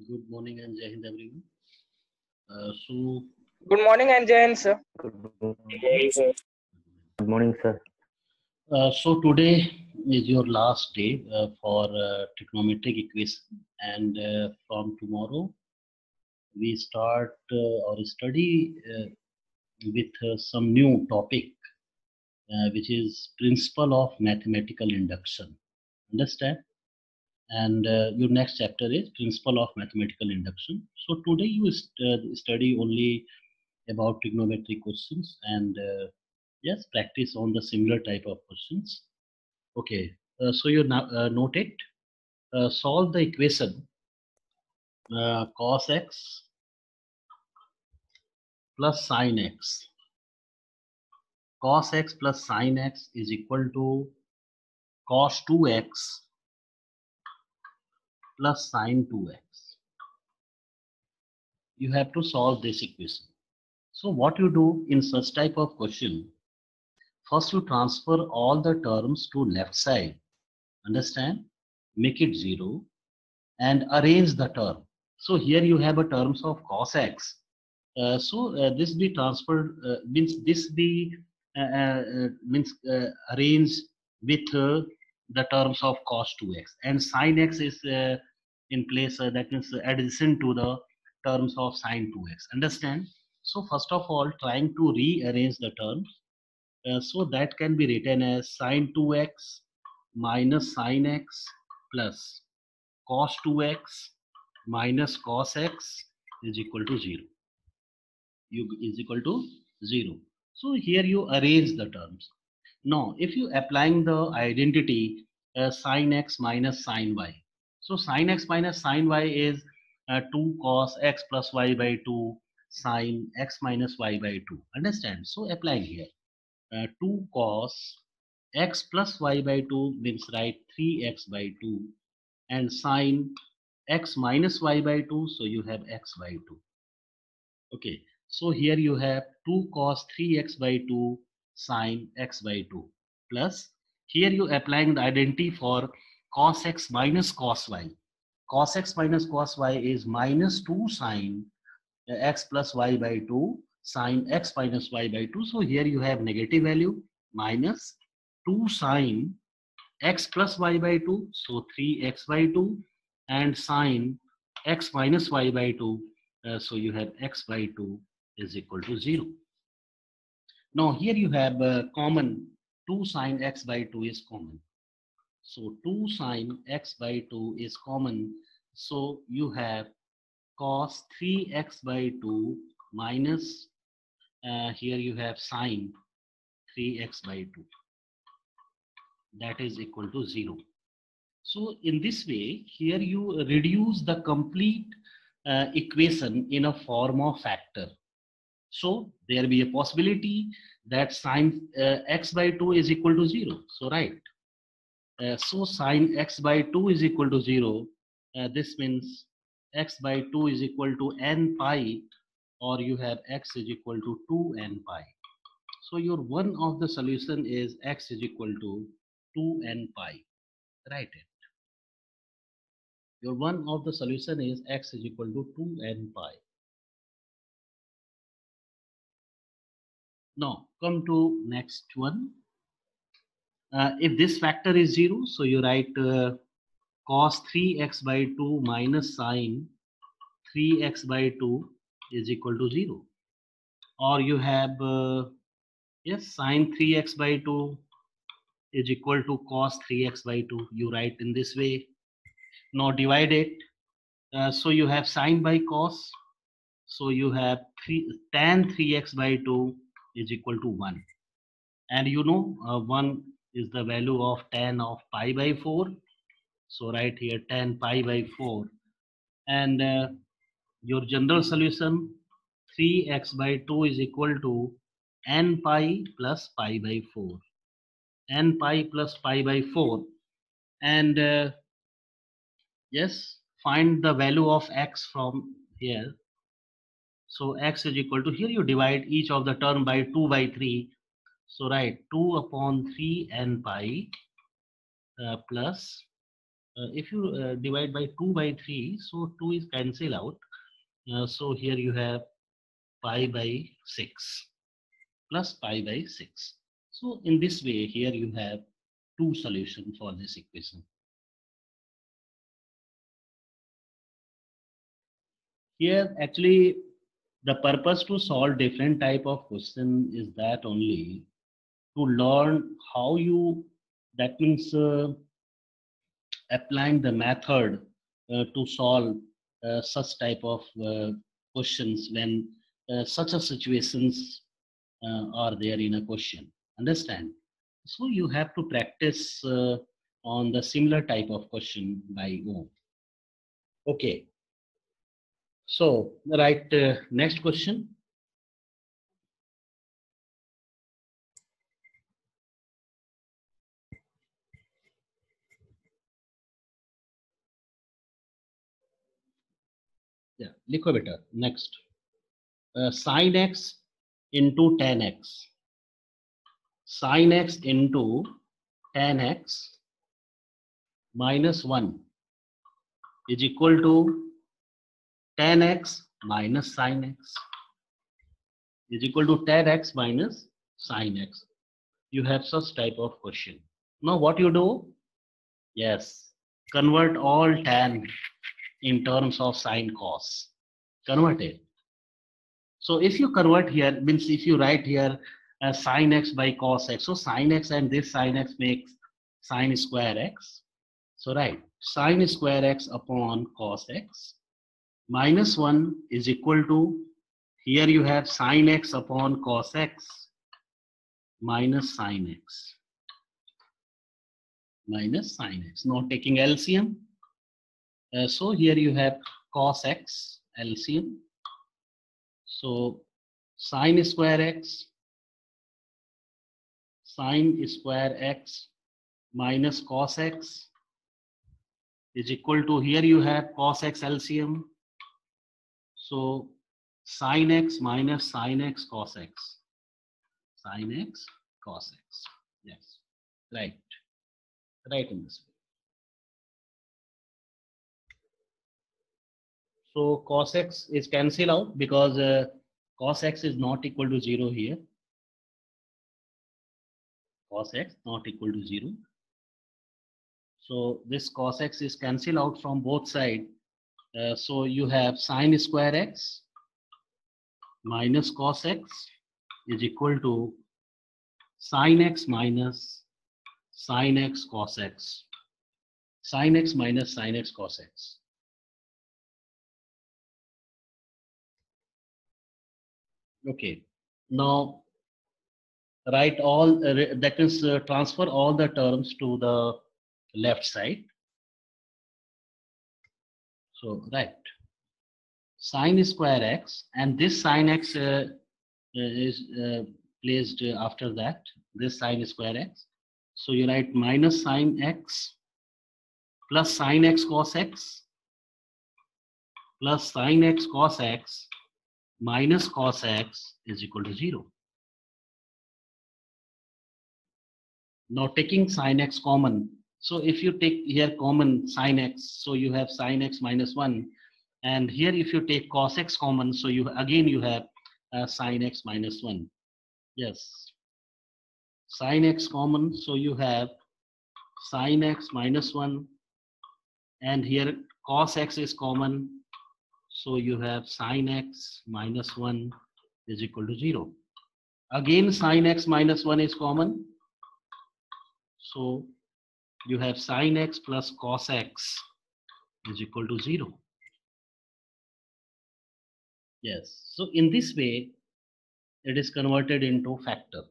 Good morning and Jai Hind everyone. So Good morning and Jai Hind, sir. Good morning, sir. today is your last day for trigonometric equation, and from tomorrow we start our study with some new topic, which is principle of mathematical induction. Understand? And your next chapter is principle of mathematical induction. So today you study only about trigonometric questions and yes, practice on the similar type of questions. Okay, so you now note it. Solve the equation cos x plus sin x. Cos x plus sin x is equal to cos 2x plus sin 2x. You have to solve this equation. So what you do in such type of question, first you transfer all the terms to left side. Understand? Make it 0 and arrange the term. So here you have a terms of cos x. This be transferred means this be arranged with the terms of cos 2x, and sin x is in place, that means adjacent to the terms of sin 2x. Understand? So first of all, trying to rearrange the terms, so that can be written as sin 2x minus sin x plus cos 2x minus cos x is equal to 0. Is equal to 0. So here you arrange the terms. Now, if you applying the identity sin x minus sin y. So sin x minus sin y is 2 cos x plus y by 2 sin x minus y by 2. Understand? So applying here. 2 cos x plus y by 2 means write 3x by 2, and sin x minus y by 2, so you have x by 2. Okay, so here you have 2 cos 3x by 2 sin x by 2 plus, here you applying the identity for cos x minus cos y. Cos x minus cos y is minus 2 sin x plus y by 2 sin x minus y by 2. So here you have negative value minus 2 sin x plus y by 2, so 3x by 2, and sin x minus y by 2, so you have x by 2 is equal to 0. Now here you have common 2 sin x by 2 is common. So 2 sin x by 2 is common. So you have cos 3x by 2 minus, here you have sin 3x by 2. That is equal to 0. So in this way, here you reduce the complete equation in a form of factor. So there be a possibility that sin x by 2 is equal to 0. So right. So sin x by 2 is equal to 0. This means x by 2 is equal to n pi, or you have x is equal to 2n pi. So your one of the solution is x is equal to 2n pi. Write it. Your one of the solution is x is equal to 2n pi. Now come to next one. If this factor is 0, so you write cos 3x by 2 minus sin 3x by 2 is equal to 0. Or you have yes, sin 3x by 2 is equal to cos 3x by 2. You write in this way. Now divide it. So you have sin by cos. So you have tan 3x by 2 is equal to 1. And you know 1 is the value of tan of pi by 4. So write here tan pi by 4. And your general solution 3x by 2 is equal to n pi plus pi by 4. N pi plus pi by 4. And yes, find the value of x from here. So x is equal to, here you divide each of the term by 2 by 3. So write 2 upon 3 n pi plus If you divide by 2 by 3, so 2 is cancel out. So here you have pi by 6 plus pi by 6. So in this way, here you have two solutions for this equation. Here actually the purpose to solve different type of question is that only to learn how you, that means applying the method to solve such type of questions when such a situations are there in a question. Understand? So you have to practice on the similar type of question by own. Okay. So right, next question. Yeah, लिखो बेटा. Next, sin x into tan x. Sin x into tan x minus 1 is equal to tan x minus sin x is equal to tan x minus sin x. You have such type of question. Now what you do? Yes, convert all tan in terms of sin cos. Convert it. So if you convert here, means if you write here sin x by cos x, so sin x and this sin x makes sin square x. So right, sin square x upon cos x minus 1 is equal to, here you have sin x upon cos x minus sin x minus sin x. Now taking LCM, so here you have cos x LCM. So sin square x minus cos x is equal to, here you have cos x LCM. So sin x minus sin x cos x. Sin x cos x. Yes. Right. Right in this way. So cos x is cancelled out because cos x is not equal to 0 here. Cos x not equal to 0. So this cos x is cancelled out from both sides. So you have sin square x minus cos x is equal to sin x minus sin x cos x. Sin x minus sin x cos x. Okay. Now write all, that is transfer all the terms to the left side. So right, sin square x, and this sin x is placed after that, this sin square x. So you write minus sin x plus sin x cos x plus sin x cos x minus cos x is equal to 0. Now taking sin x common. So if you take here common sin x, so you have sin x minus 1. And here if you take cos x common, so you again you have sin x minus 1. Yes. Sin x common, so you have sin x minus 1. And here cos x is common, so you have sin x minus 1 is equal to 0. Again sin x minus 1 is common. So you have sin x plus cos x is equal to 0. Yes. So in this way, it is converted into factor.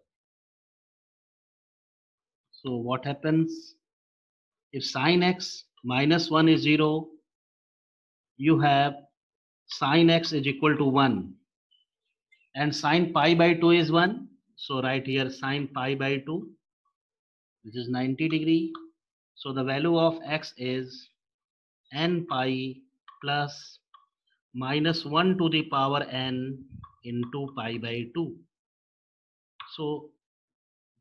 So what happens? If sin x minus 1 is 0, you have sin x is equal to 1. And sin pi by 2 is 1. So write here sin pi by 2, which is 90 degree. So the value of x is n pi plus minus 1 to the power n into pi by 2. So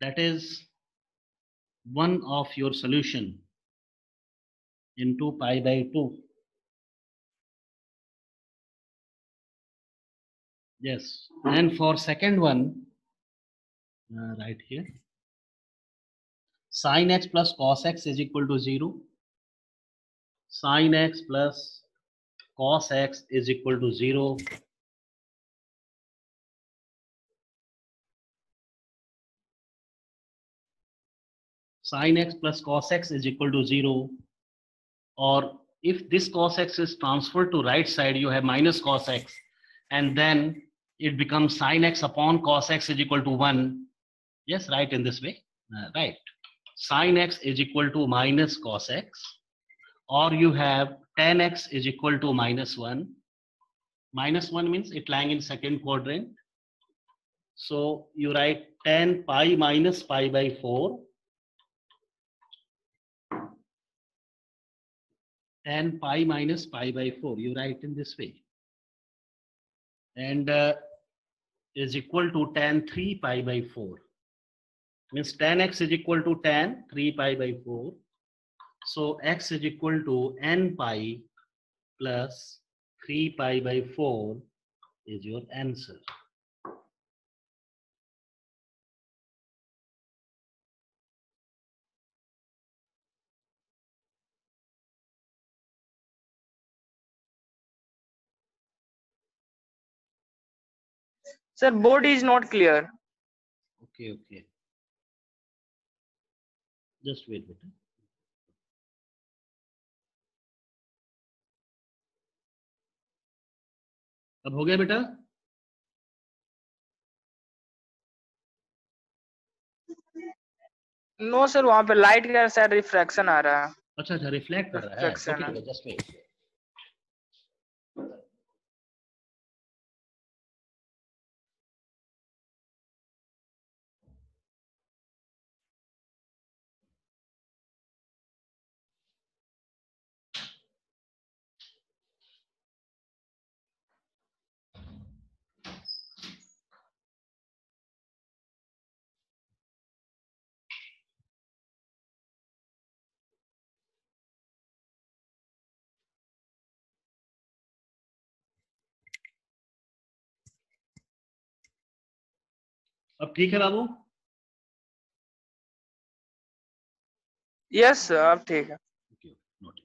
that is one of your solution into pi by 2. Yes, and for second one, right here, sin x plus cos x is equal to 0. Sin x plus cos x is equal to 0. Sin x plus cos x is equal to 0. Or if this cos x is transferred to right side, you have minus cos x, and then it becomes sin x upon cos x is equal to 1. Yes, right, in this way. Right. Sin x is equal to minus cos x, or you have tan x is equal to minus 1. Minus 1 means it lying in second quadrant. So you write tan pi minus pi by 4. Tan pi minus pi by 4. You write in this way. And is equal to tan 3 pi by 4. Means tan x is equal to tan 3 pi by 4. So x is equal to n pi plus 3 pi by 4 is your answer. Sir, board is not clear. Okay, okay. Just wait, beta. अब हो गया बेटा? No sir, वहां पे light का शायद refraction आ रहा है. अच्छा अच्छा, रिफ्लेक्ट कर रहा है. Reflection ओके है. बेटा, जस्ट वेट. अब ठीक है बाबू? यस सर, अब ठीक है. Okay, noted.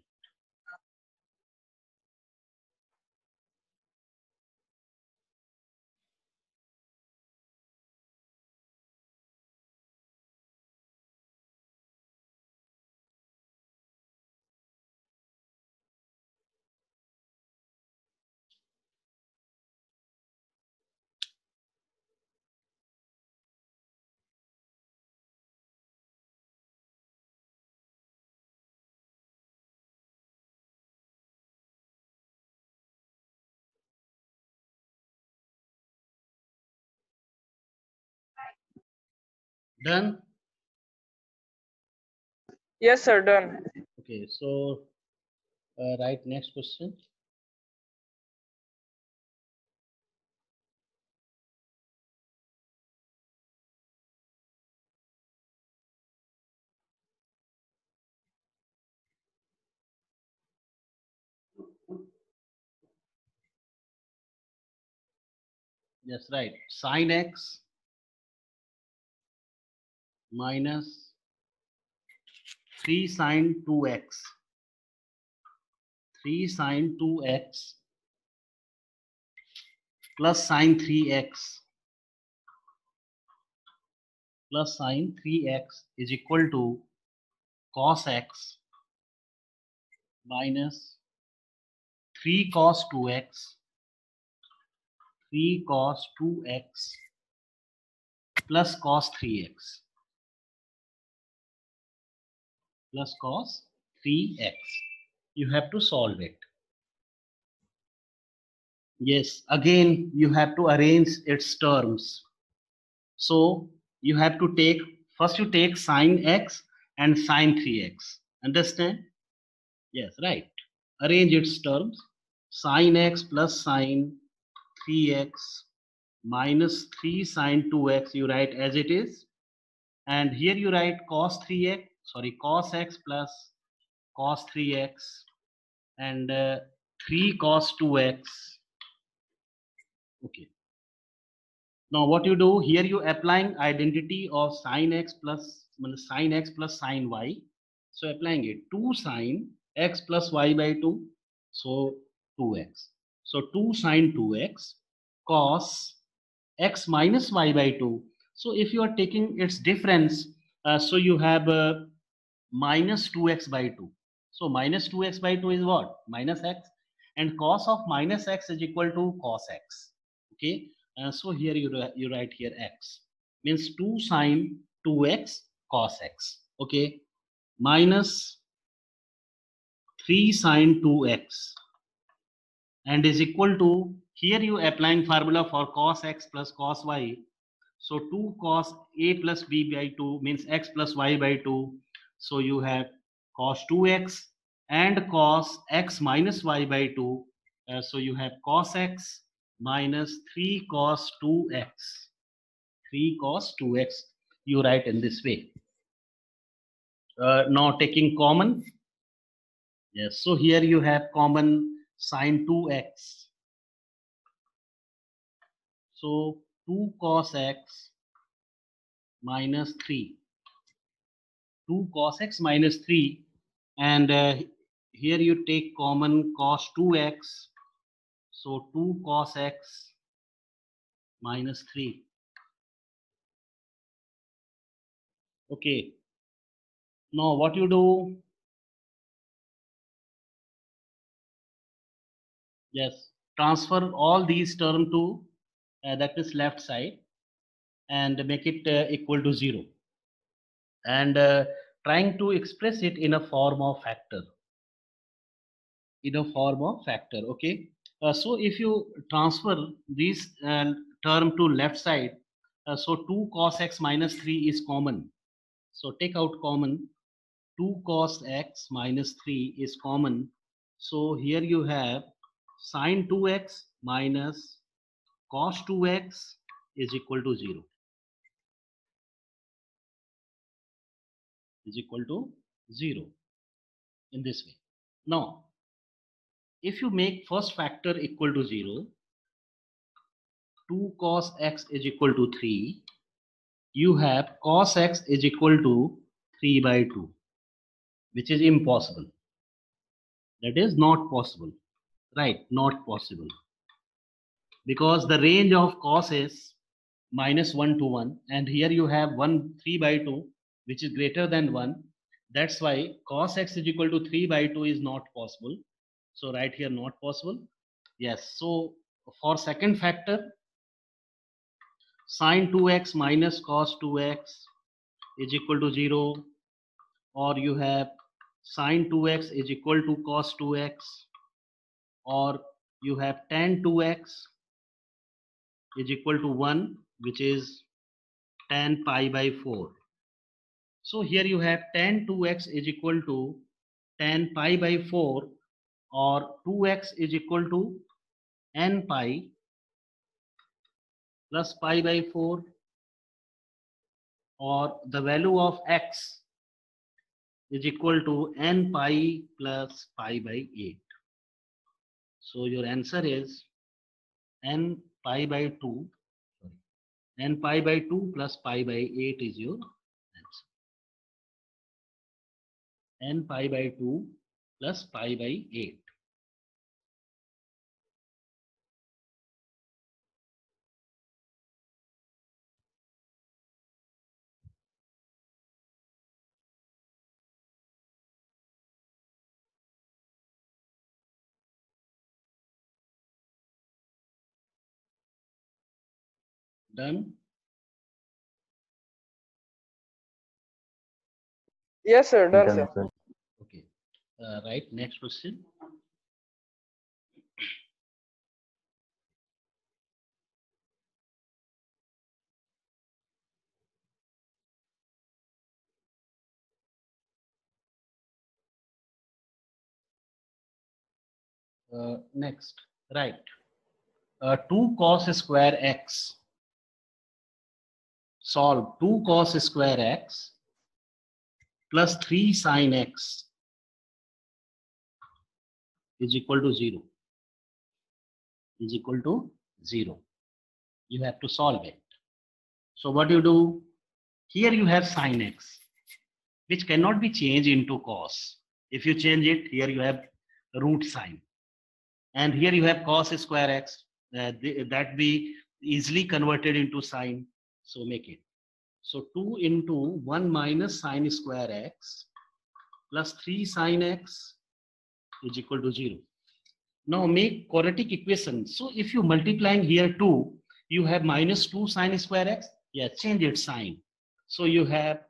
Done? Yes sir, done. Okay, so write next question. Yes, right. Sin x minus 3 sin 2x. 3 sin 2x plus sin 3x plus sin 3x is equal to cos x minus 3 cos 2x, 3 cos 2x plus cos 3x plus cos 3x. You have to solve it. Yes, again you have to arrange its terms. So you have to take, first you take sin x and sin 3x. Understand? Yes, right. Arrange its terms. Sin x plus sin 3x minus 3 sin 2x you write as it is. And here you write cos 3x, sorry, cos x plus cos 3x and 3 cos 2x. Okay. Now what you do here, you applying identity of sin x plus sin y. So applying it 2 sin x plus y by 2, so 2x. So 2 sin 2x cos x minus y by 2. So if you are taking its difference, so you have minus 2x by 2. So minus 2x by 2 is what? Minus x, and cos of minus x is equal to cos x. Okay, so here you write here x means 2 sine 2x cos x. Okay, minus 3 sine 2x and is equal to, here you applying formula for cos x plus cos y. So 2 cos a plus b by 2 means x plus y by 2. So you have cos 2x and cos x minus y by 2. So you have cos x minus 3 cos 2x. 3 cos 2x you write in this way. Now taking common. Yes, so here you have common sin 2x. So 2 cos x minus 3. 2 cos x minus 3, and here you take common cos 2x. So 2 cos x minus 3. Okay. Now what you do? Yes, transfer all these terms to that is left side and make it equal to 0. And trying to express it in a form of factor. Okay, so if you transfer this term to left side, so 2 cos x minus 3 is common, so take out common. 2 cos x minus 3 is common, so here you have sin 2x minus cos 2x is equal to 0, in this way. Now if you make first factor equal to 0, 2 cos x is equal to 3, you have cos x is equal to 3 by 2, which is impossible. That is not possible, right? Not possible. Because the range of cos is minus 1 to 1, and here you have 3 by 2, which is greater than 1. That's why cos x is equal to 3 by 2 is not possible. So right here, not possible. Yes, so for second factor, sin 2x minus cos 2x is equal to 0, or you have sin 2x is equal to cos 2x, or you have tan 2x is equal to 1, which is tan pi by 4. So here you have tan 2x is equal to tan pi by 4, or 2x is equal to n pi plus pi by 4, or the value of x is equal to n pi plus pi by 8. So your answer is n pi by 2, n pi by 2 plus pi by 8 is your answer. N pi by 2 plus pi by 8. Done? Yes, sir. Done, Done, sir. sir. Okay. Right. Next question. Next. Right. 2 cos square x. Solve 2 cos square x plus 3 sin x is equal to 0. Is equal to 0. You have to solve it. So what you do? Here you have sin x, which cannot be changed into cos. If you change it, here you have root sine. And here you have cos square x, that be easily converted into sine. So make it. So 2 into 1 minus sine square x plus 3 sine x is equal to 0. Now make quadratic equation. So if you multiplying here 2, you have minus 2 sine square x. Yeah, change it sign. So you have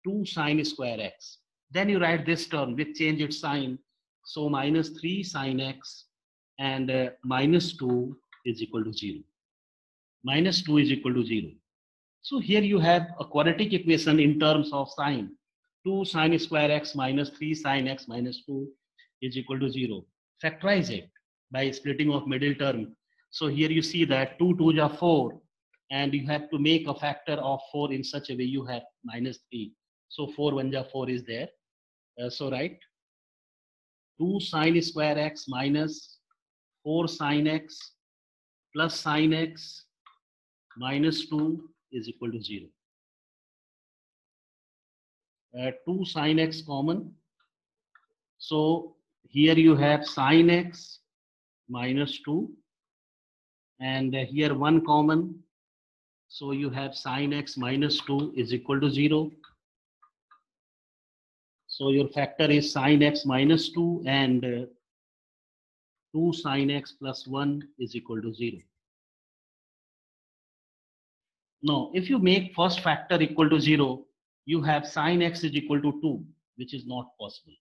2 sine square x. Then you write this term with change its sign. So minus 3 sine x and minus 2 is equal to 0. Minus 2 is equal to 0. So here you have a quadratic equation in terms of sine. 2 sine square x minus 3 sine x minus 2 is equal to 0. Factorize it by splitting of middle term. So here you see that 2 2s are 4, and you have to make a factor of 4 in such a way you have minus 3. So 4 1s are 4 is there. So write 2 sine square x minus 4 sine x plus sine x minus 2 is equal to 0. 2 sine x common. So here you have sine x minus 2, and here 1 common. So you have sine x minus 2 is equal to 0. So your factor is sine x minus 2, and 2 sine x plus 1 is equal to 0. Now, if you make first factor equal to 0, you have sine x is equal to 2, which is not possible.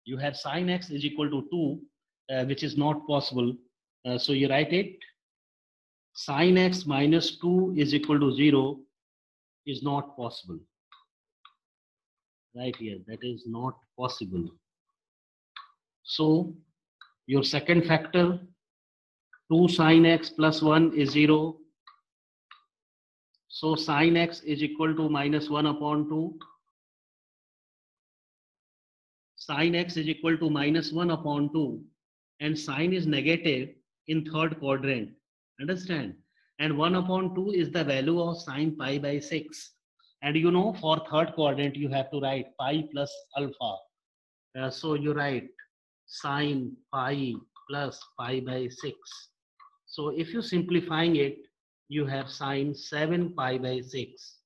You have sine x is equal to 2, which is not possible. So you write it. Sine x minus 2 is equal to 0 is not possible. Right here, that is not possible. So your second factor, 2 sine x plus 1 is 0. So sine x is equal to minus 1 upon 2. Sine x is equal to minus 1 upon 2. And sine is negative in third quadrant. Understand? And 1 upon 2 is the value of sine pi by 6. And you know, for third quadrant, you have to write pi plus alpha. So you write sine pi plus pi by 6. So if you simplifying it, you have sine 7 pi by 6.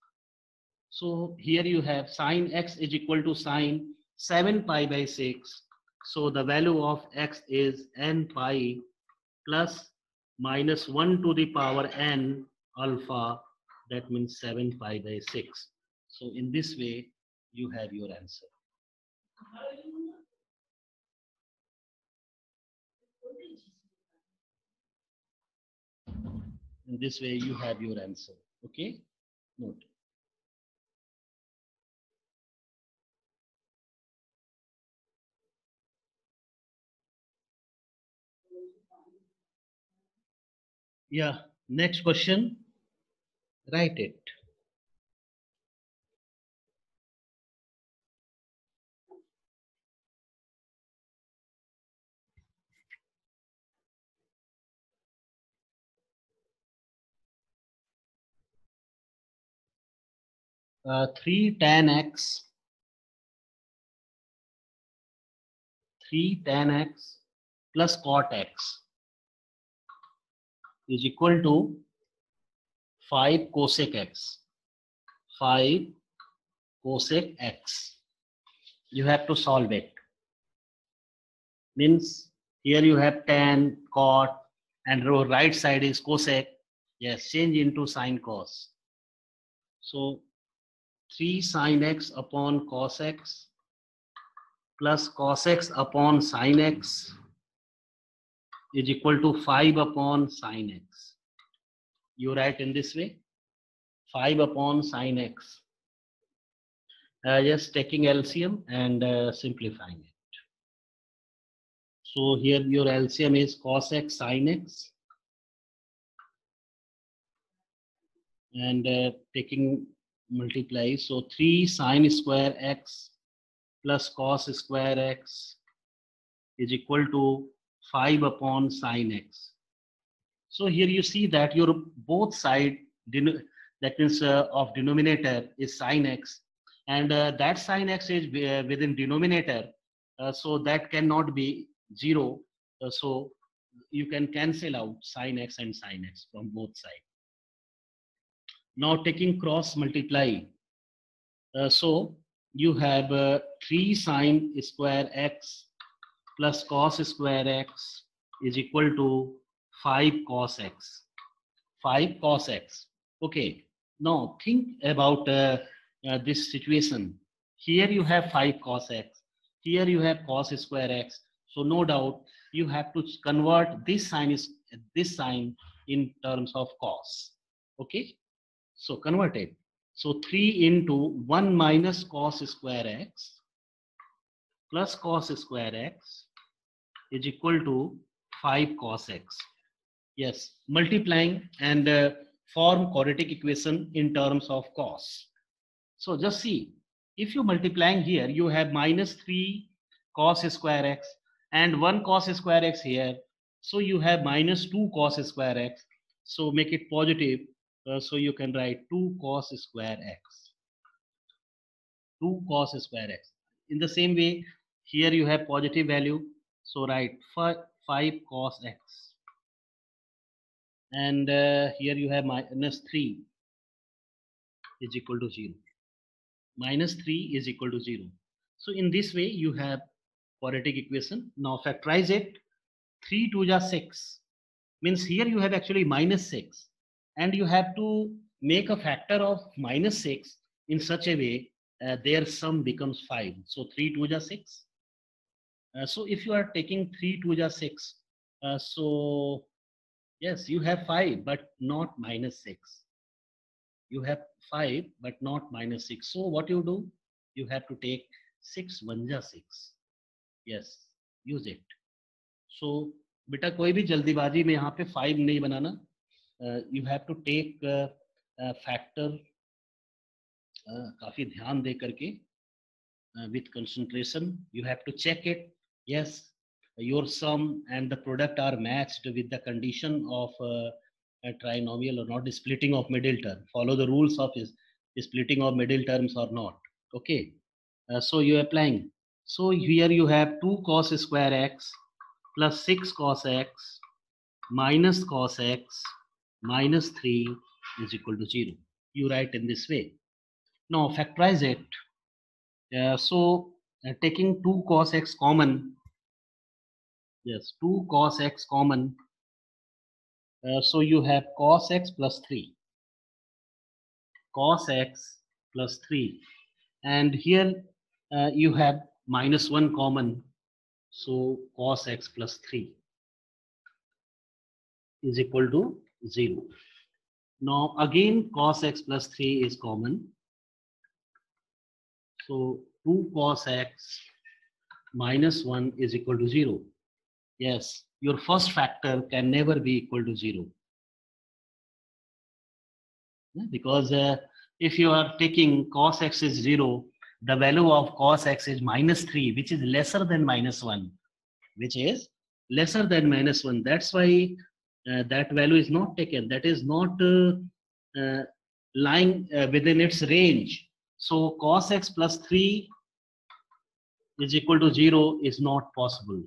So here you have sine x is equal to sine 7 pi by 6. So the value of x is n pi plus minus 1 to the power n alpha. That means 7 pi by 6. So in this way, you have your answer. In this way, you have your answer. Okay? Note. Yeah. Next question. Write it. Uh, 3 tan x 3 tan x plus cot x is equal to 5 cosec x. 5 cosec x. You have to solve it. Means here you have tan, cot, and right side is cosec. Yes, change into sine cos. So 3 sine x upon cos x plus cos x upon sine x is equal to 5 upon sine x. You write in this way, 5 upon sine x. Just taking LCM and simplifying it. So here your LCM is cos x sine x, and taking multiply. So 3 sine square x plus cos square x is equal to 5 upon sine x. So here you see that your both side, that means of denominator is sine x, and that sine x is within denominator, so that cannot be 0. So you can cancel out sine x and sine x from both sides. Now taking cross multiply, so you have 3 sine square x plus cos square x is equal to 5 cos x. 5 cos x. Okay. Now think about this situation. Here you have 5 cos x. Here you have cos square x. So no doubt you have to convert this sign in terms of cos. Okay. So convert it. So 3 into 1 minus cos square x plus cos square x is equal to 5 cos x. Yes, multiplying and form quadratic equation in terms of cos. So just see, if you multiplying here, you have minus 3 cos square x and 1 cos square x here. So you have minus 2 cos square x. So make it positive. So you can write 2 cos square x. 2 cos square x. In the same way, here you have positive value. So write 5 cos x. And here you have minus 3 is equal to 0. Minus 3 is equal to 0. So in this way, you have quadratic equation. Now factorize it. 3 to the 6 means here you have actually minus 6, and you have to make a factor of minus 6 in such a way their sum becomes 5. So 3 to the 6. So if you are taking 3 to the 6, so yes, you have 5 but not minus 6. You have 5 but not minus 6. So what you do? You have to take 6 1 ja 6. Yes, use it. So बेटा कोई भी जल्दीबाजी में यहाँ पे 5 नहीं बनाना. You have to take factor काफी ध्यान दे करके with concentration. You have to check it. Yes, your sum and the product are matched with the condition of a trinomial or not, splitting of middle term. Follow the rules of splitting of middle terms or not. Okay. So you are applying. So here you have 2 cos square x plus 6 cos x minus cos x minus 3 is equal to 0. You write in this way. Now factorize it. So taking 2 cos x common, yes, 2 cos x common, so you have cos x plus 3, cos x plus 3, and here you have minus 1 common, so cos x plus 3 is equal to 0. Now again cos x plus 3 is common, so 2 cos x minus 1 is equal to 0. Yes, your first factor can never be equal to 0. Because if you are taking cos x is 0, the value of cos x is minus 3, which is lesser than minus 1, which is lesser than minus 1. That's why that value is not taken. That is not lying within its range. So cos x plus 3 is equal to 0 is not possible.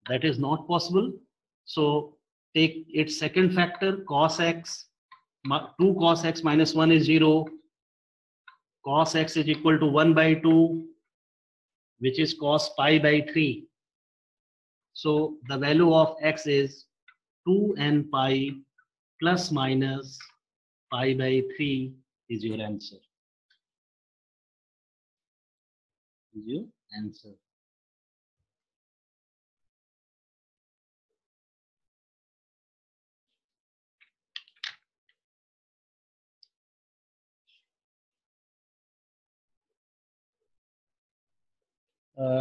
That is not possible. So take its second factor, cos x, 2 cos x minus 1 is 0. Cos x is equal to 1 by 2, which is cos pi by 3. So the value of x is 2n pi plus minus pi by 3 is your answer. Is your answer.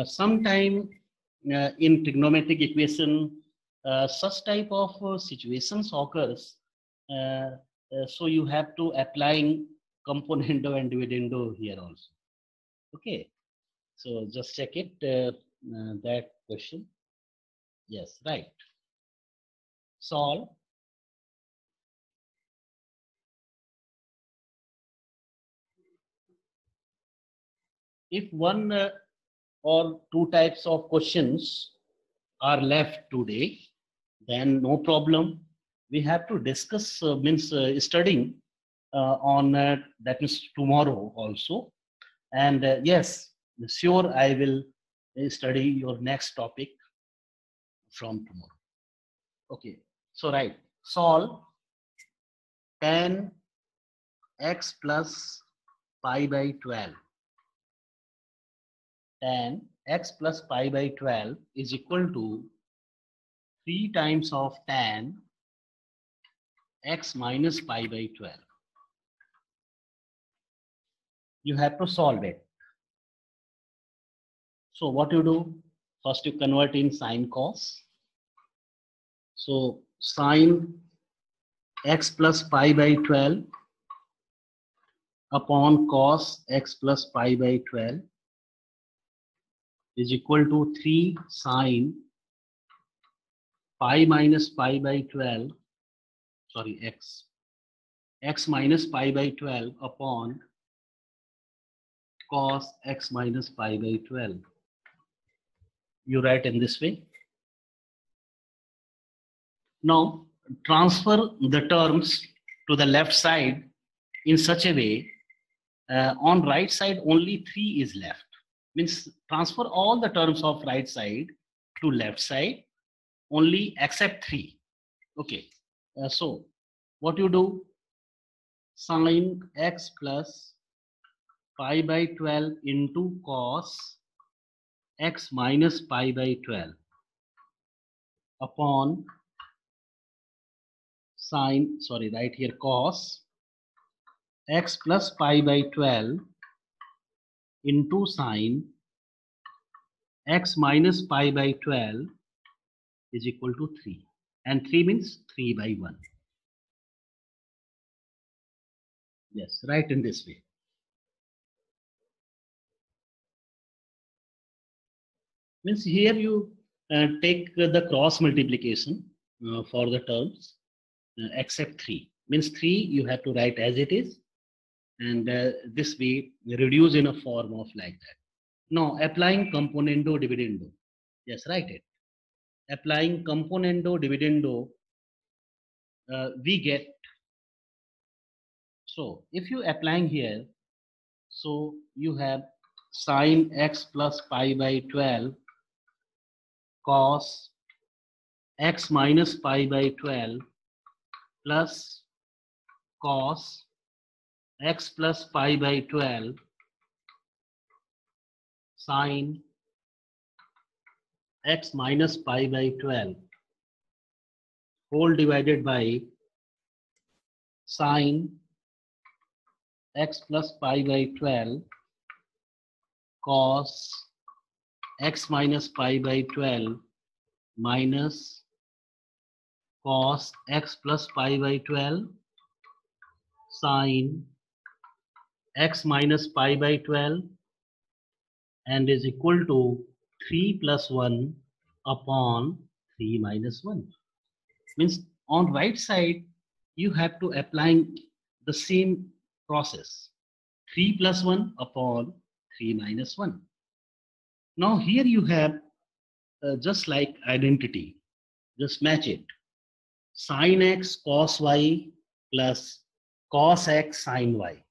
Sometime in trigonometric equation, such type of situations occurs. So you have to applying componendo and dividendo here also. Okay. So just check it, that question. Yes, right. Solve. If one or two types of questions are left today, then no problem. We have to discuss, means studying on that is tomorrow also. And yes, sure, I will study your next topic from tomorrow. Okay, so right, solve tan x plus pi by 12. Tan x plus pi by 12 is equal to 3 times of tan x minus pi by 12. You have to solve it. So what you do? First you convert in sine cos. So sine x plus pi by 12 upon cos x plus pi by 12 is equal to 3 sine pi minus pi by 12, sorry, x minus pi by 12 upon cos x minus pi by 12. You write in this way. Now transfer the terms to the left side in such a way, on right side only 3 is left. Means transfer all the terms of right side to left side only except 3. Okay, so what you do? Sine x plus pi by 12 into cos x minus pi by 12 upon sine, sorry, right here, cos x plus pi by 12 into sine x minus pi by 12 is equal to 3. And 3 means 3 by 1. Yes, right in this way. Means here you take the cross multiplication for the terms except 3. Means 3 you have to write as it is, and this way reduce in a form of like that. Now applying componendo dividendo. Yes, write it. Applying componendo dividendo, we get, so if you applying here, so you have sine x plus pi by 12 cos x minus pi by 12 plus cos x plus pi by 12 sine x minus pi by 12 whole divided by sine x plus pi by 12 cos x minus pi by 12 minus cos x plus pi by 12 sine x minus pi by 12 and is equal to 3 plus 1 upon 3 minus 1. Means on right side you have to apply the same process, 3 plus 1 upon 3 minus 1. Now here you have just like identity, just match it. Sin x cos y plus cos x sin y.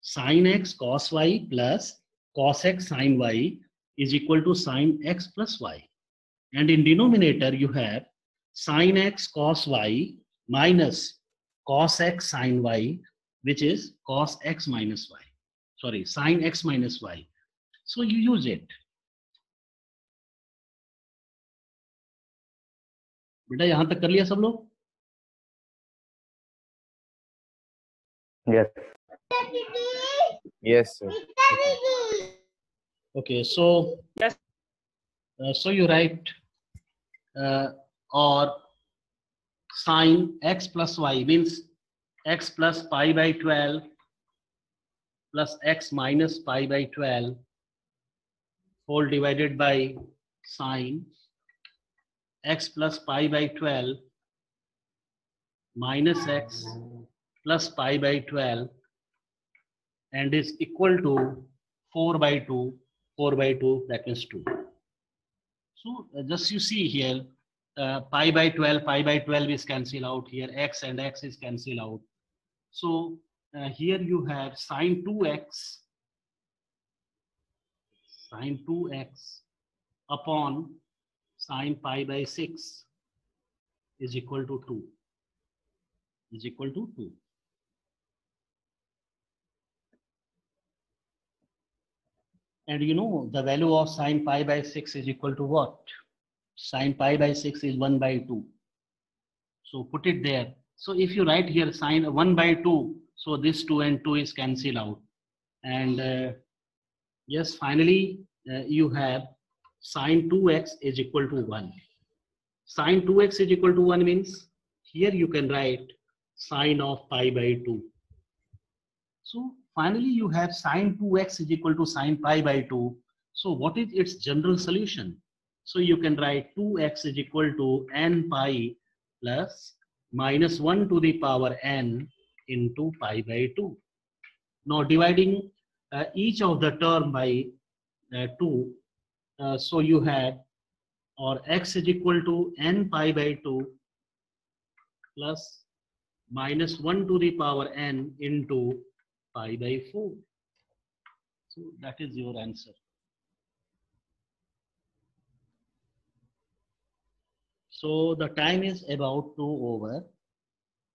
Sin x cos y plus cos x sin y is equal to sin x plus y. And in denominator you have sin x cos y minus cos x sin y, which is cos x minus y. Sorry, sin x minus y. So you use it. बेटा यहां तक कर लिया सब लोग? Yes. Yes, sir. Okay, so Yes. So you write or sine x plus y means x plus pi by 12 plus x minus pi by 12 whole divided by sine x plus pi by 12 minus x plus pi by 12 and is equal to 4 by 2, 4 by 2, that means 2. So just you see here, pi by 12 is cancelled out here, x and x is cancelled out. So here you have sine 2x upon sine pi by 6 is equal to 2. And you know the value of sine pi by 6 is equal to what? Sine pi by 6 is 1 by 2. So put it there. So if you write here sine 1 by 2, so this 2 and 2 is cancelled out. And yes, finally you have sine 2x is equal to 1. Sine 2x is equal to 1 means here you can write sine of pi by 2. So finally you have sine 2x is equal to sine pi by 2. So what is its general solution? So you can write 2x is equal to n pi plus minus 1 to the power n into pi by 2. Now dividing each of the term by 2, so you have, or x is equal to n pi by 2 plus minus 1 to the power n into pi by 4. So that is your answer. So the time is about to over,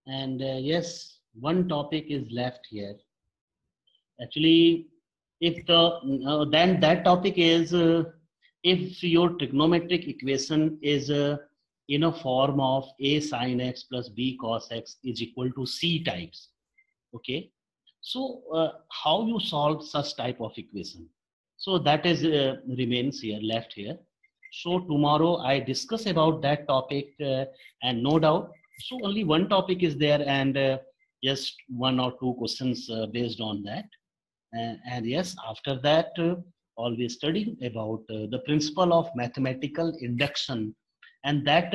and yes, one topic is left here. Actually, if the then that topic is if your trigonometric equation is in a form of a sin x plus b cos x is equal to c types. Okay, so how you solve such type of equation? So that is remains here, left here. So tomorrow I discuss about that topic, and no doubt, so only one topic is there, and just 1 or 2 questions based on that. And yes, after that, always studying about the principle of mathematical induction, and that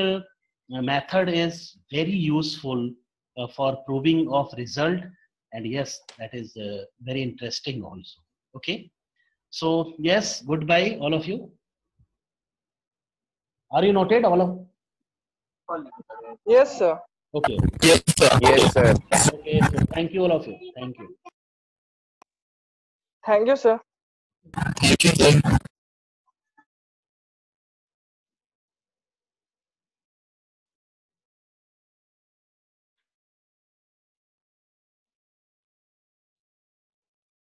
method is very useful for proving of result. And yes, that is very interesting also. Okay, so yes, goodbye all of you. Are you noted, all of? Yes, sir. Okay. Yes, sir. Yes, sir. Okay, so thank you all of you. Thank you. Thank you, sir. Thank you, sir.